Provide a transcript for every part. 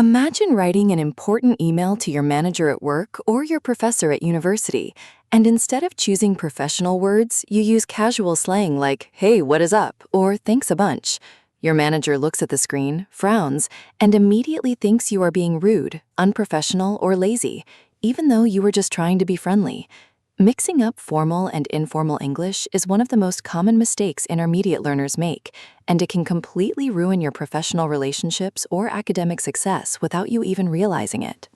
Imagine writing an important email to your manager at work or your professor at university, and instead of choosing professional words, you use casual slang like, "Hey, what is up?" or "Thanks a bunch." Your manager looks at the screen, frowns, and immediately thinks you are being rude, unprofessional, or lazy, even though you were just trying to be friendly. Mixing up formal and informal English is one of the most common mistakes intermediate learners make, and it can completely ruin your professional relationships or academic success without you even realizing it.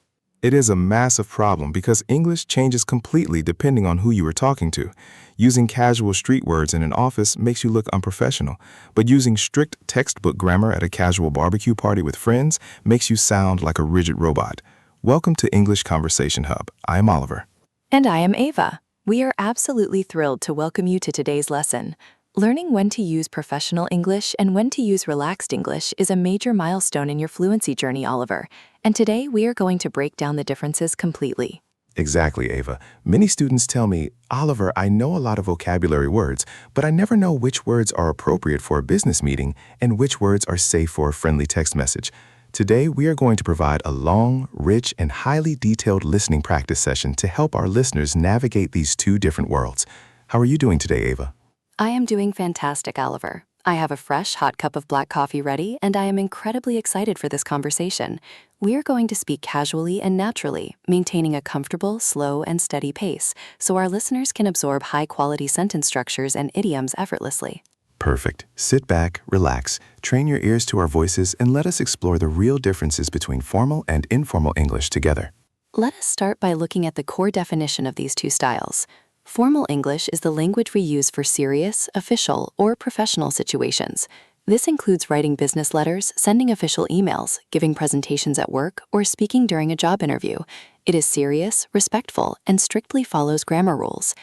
It is a massive problem because English changes completely depending on who you are talking to. Using casual street words in an office makes you look unprofessional, but using strict textbook grammar at a casual barbecue party with friends makes you sound like a rigid robot. Welcome to English Conversation Hub. I am Oliver. And I am Ava. We are absolutely thrilled to welcome you to today's lesson. Learning when to use professional English and when to use relaxed English is a major milestone in your fluency journey, Oliver. And today we are going to break down the differences completely. Exactly, Ava. Many students tell me, Oliver, I know a lot of vocabulary words, but I never know which words are appropriate for a business meeting and which words are safe for a friendly text message. Today, we are going to provide a long, rich, and highly detailed listening practice session to help our listeners navigate these two different worlds. How are you doing today, Ava? I am doing fantastic, Oliver. I have a fresh, hot cup of black coffee ready, and I am incredibly excited for this conversation. We are going to speak casually and naturally, maintaining a comfortable, slow, and steady pace, so our listeners can absorb high-quality sentence structures and idioms effortlessly. Perfect. Sit back, relax, train your ears to our voices, and let us explore the real differences between formal and informal English together. Let us start by looking at the core definition of these two styles. Formal English is the language we use for serious, official, or professional situations. This includes writing business letters, sending official emails, giving presentations at work, or speaking during a job interview. It is serious, respectful, and strictly follows grammar rules.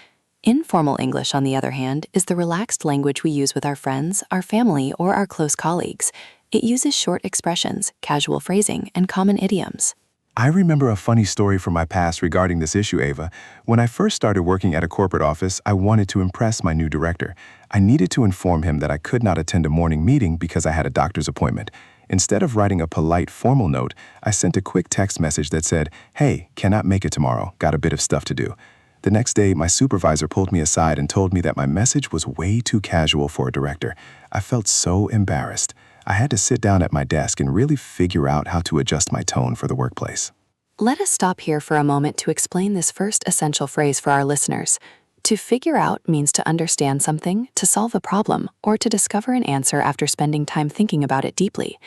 Informal English, on the other hand, is the relaxed language we use with our friends, our family, or our close colleagues. It uses short expressions, casual phrasing, and common idioms. I remember a funny story from my past regarding this issue, Ava. When I first started working at a corporate office, I wanted to impress my new director. I needed to inform him that I could not attend a morning meeting because I had a doctor's appointment. Instead of writing a polite, formal note, I sent a quick text message that said, "Hey, cannot make it tomorrow, got a bit of stuff to do." The next day, my supervisor pulled me aside and told me that my message was way too casual for a director. I felt so embarrassed. I had to sit down at my desk and really figure out how to adjust my tone for the workplace. Let us stop here for a moment to explain this first essential phrase for our listeners. To figure out means to understand something, to solve a problem, or to discover an answer after spending time thinking about it deeply.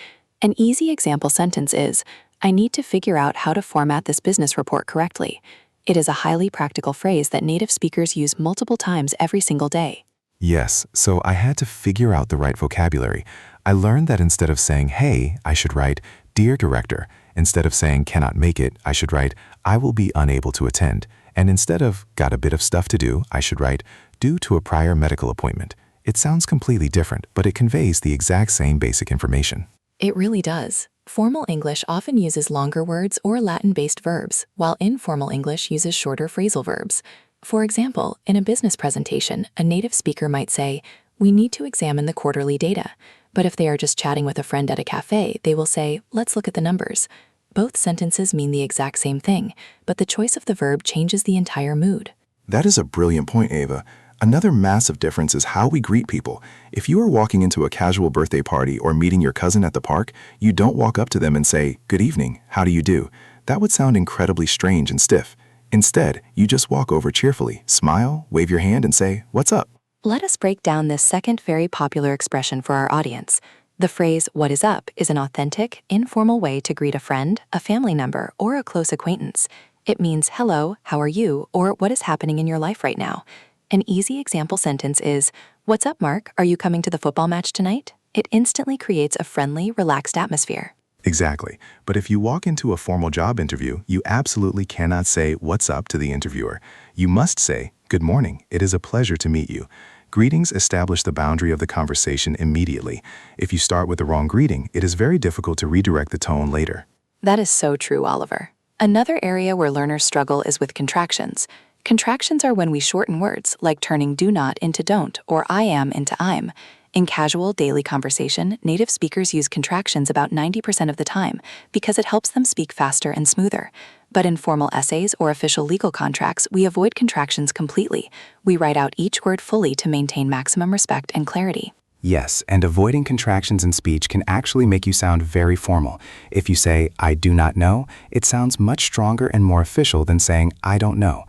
An easy example sentence is, "I need to figure out how to format this business report correctly." It is a highly practical phrase that native speakers use multiple times every single day. Yes, so I had to figure out the right vocabulary. I learned that instead of saying, "Hey," I should write, "Dear Director." Instead of saying, "Cannot make it," I should write, "I will be unable to attend." And instead of "Got a bit of stuff to do," I should write, "Due to a prior medical appointment." It sounds completely different, but it conveys the exact same basic information. It really does. Formal English often uses longer words or Latin-based verbs, while informal English uses shorter phrasal verbs. For example, in a business presentation, a native speaker might say, "We need to examine the quarterly data." But if they are just chatting with a friend at a cafe, they will say, "Let's look at the numbers." Both sentences mean the exact same thing, but the choice of the verb changes the entire mood. That is a brilliant point, Ava. Another massive difference is how we greet people. If you are walking into a casual birthday party or meeting your cousin at the park, you don't walk up to them and say, "Good evening, how do you do?" That would sound incredibly strange and stiff. Instead, you just walk over cheerfully, smile, wave your hand, and say, "What's up?" Let us break down this second very popular expression for our audience. The phrase, "What is up?" is an authentic, informal way to greet a friend, a family member, or a close acquaintance. It means, "Hello, how are you?" or "What is happening in your life right now?" An easy example sentence is, "What's up, Mark? Are you coming to the football match tonight?" It instantly creates a friendly, relaxed atmosphere. Exactly. But if you walk into a formal job interview, you absolutely cannot say "What's up?" to the interviewer. You must say, "Good morning. It is a pleasure to meet you." Greetings establish the boundary of the conversation immediately. If you start with the wrong greeting, it is very difficult to redirect the tone later. That is so true, Oliver. Another area where learners struggle is with contractions. Contractions are when we shorten words, like turning "do not" into "don't" or "I am" into "I'm." In casual daily conversation, native speakers use contractions about 90% of the time because it helps them speak faster and smoother. But in formal essays or official legal contracts, we avoid contractions completely. We write out each word fully to maintain maximum respect and clarity. Yes, and avoiding contractions in speech can actually make you sound very formal. If you say, I do not know, it sounds much stronger and more official than saying, I don't know.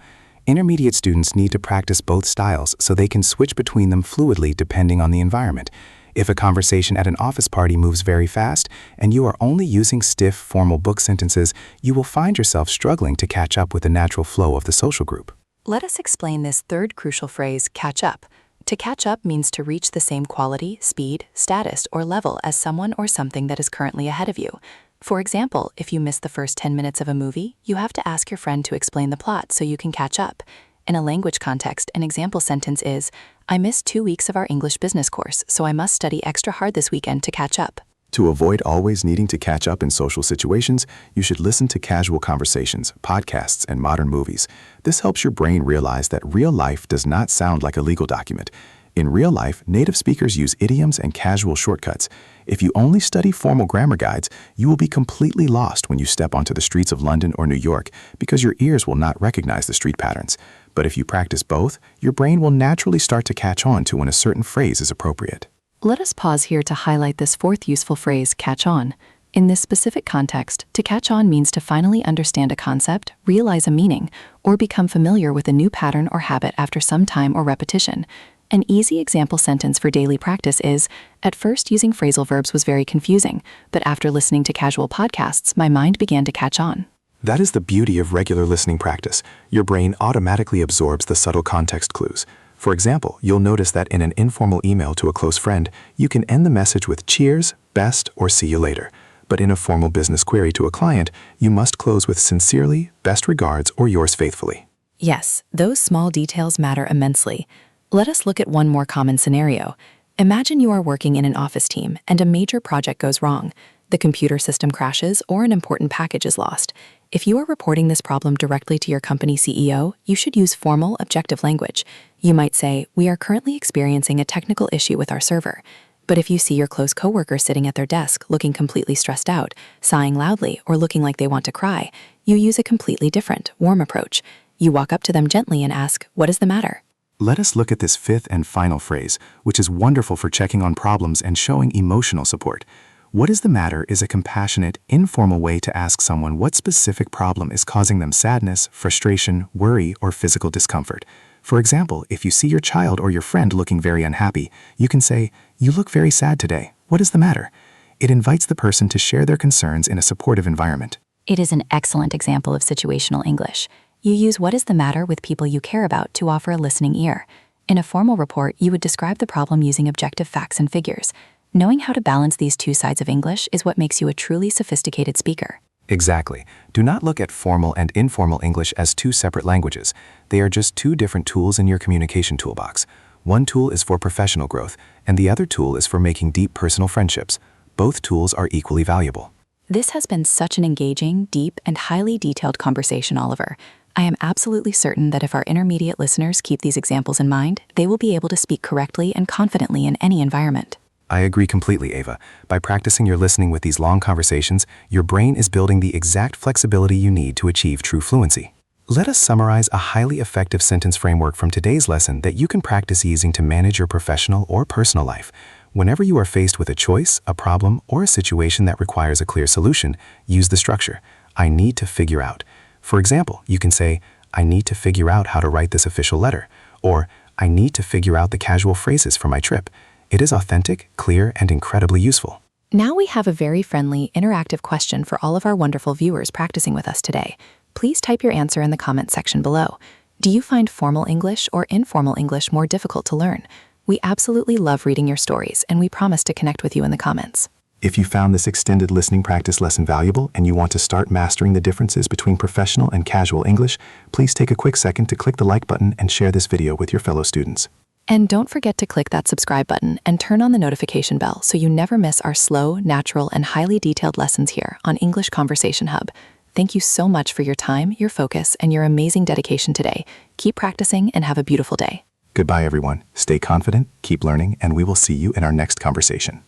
Intermediate students need to practice both styles so they can switch between them fluidly depending on the environment. If a conversation at an office party moves very fast and you are only using stiff, formal book sentences, you will find yourself struggling to catch up with the natural flow of the social group. Let us explain this third crucial phrase, catch up. To catch up means to reach the same quality, speed, status, or level as someone or something that is currently ahead of you. For example, if you miss the first 10 minutes of a movie, you have to ask your friend to explain the plot so you can catch up. In a language context, an example sentence is, I missed 2 weeks of our English business course, so I must study extra hard this weekend to catch up. To avoid always needing to catch up in social situations, you should listen to casual conversations, podcasts, and modern movies. This helps your brain realize that real life does not sound like a legal document. In real life, native speakers use idioms and casual shortcuts. If you only study formal grammar guides, you will be completely lost when you step onto the streets of London or New York because your ears will not recognize the street patterns. But if you practice both, your brain will naturally start to catch on to when a certain phrase is appropriate. Let us pause here to highlight this fourth useful phrase, catch on. In this specific context, to catch on means to finally understand a concept, realize a meaning, or become familiar with a new pattern or habit after some time or repetition. An easy example sentence for daily practice is, at first using phrasal verbs was very confusing, but after listening to casual podcasts, my mind began to catch on. That is the beauty of regular listening practice. Your brain automatically absorbs the subtle context clues. For example, you'll notice that in an informal email to a close friend, you can end the message with cheers, best, or see you later. But in a formal business query to a client, you must close with sincerely, best regards, or yours faithfully. Yes, those small details matter immensely. Let us look at one more common scenario. Imagine you are working in an office team and a major project goes wrong. The computer system crashes or an important package is lost. If you are reporting this problem directly to your company CEO, you should use formal, objective language. You might say, we are currently experiencing a technical issue with our server. But if you see your close coworker sitting at their desk looking completely stressed out, sighing loudly, or looking like they want to cry, you use a completely different, warm approach. You walk up to them gently and ask, what is the matter? Let us look at this fifth and final phrase, which is wonderful for checking on problems and showing emotional support. What is the matter is a compassionate, informal way to ask someone what specific problem is causing them sadness, frustration, worry, or physical discomfort. For example, if you see your child or your friend looking very unhappy, you can say, you look very sad today. What is the matter? It invites the person to share their concerns in a supportive environment. It is an excellent example of situational English. You use what is the matter with people you care about to offer a listening ear. In a formal report, you would describe the problem using objective facts and figures. Knowing how to balance these two sides of English is what makes you a truly sophisticated speaker. Exactly. Do not look at formal and informal English as two separate languages. They are just two different tools in your communication toolbox. One tool is for professional growth, and the other tool is for making deep personal friendships. Both tools are equally valuable. This has been such an engaging, deep, and highly detailed conversation, Oliver. I am absolutely certain that if our intermediate listeners keep these examples in mind, they will be able to speak correctly and confidently in any environment. I agree completely, Ava. By practicing your listening with these long conversations, your brain is building the exact flexibility you need to achieve true fluency. Let us summarize a highly effective sentence framework from today's lesson that you can practice using to manage your professional or personal life. Whenever you are faced with a choice, a problem, or a situation that requires a clear solution, use the structure, I need to figure out. For example, you can say, I need to figure out how to write this official letter, or I need to figure out the casual phrases for my trip. It is authentic, clear, and incredibly useful. Now we have a very friendly, interactive question for all of our wonderful viewers practicing with us today. Please type your answer in the comment section below. Do you find formal English or informal English more difficult to learn? We absolutely love reading your stories, and we promise to connect with you in the comments. If you found this extended listening practice lesson valuable and you want to start mastering the differences between professional and casual English, please take a quick second to click the like button and share this video with your fellow students. And don't forget to click that subscribe button and turn on the notification bell so you never miss our slow, natural, and highly detailed lessons here on English Conversation Hub. Thank you so much for your time, your focus, and your amazing dedication today. Keep practicing and have a beautiful day. Goodbye, everyone. Stay confident, keep learning, and we will see you in our next conversation.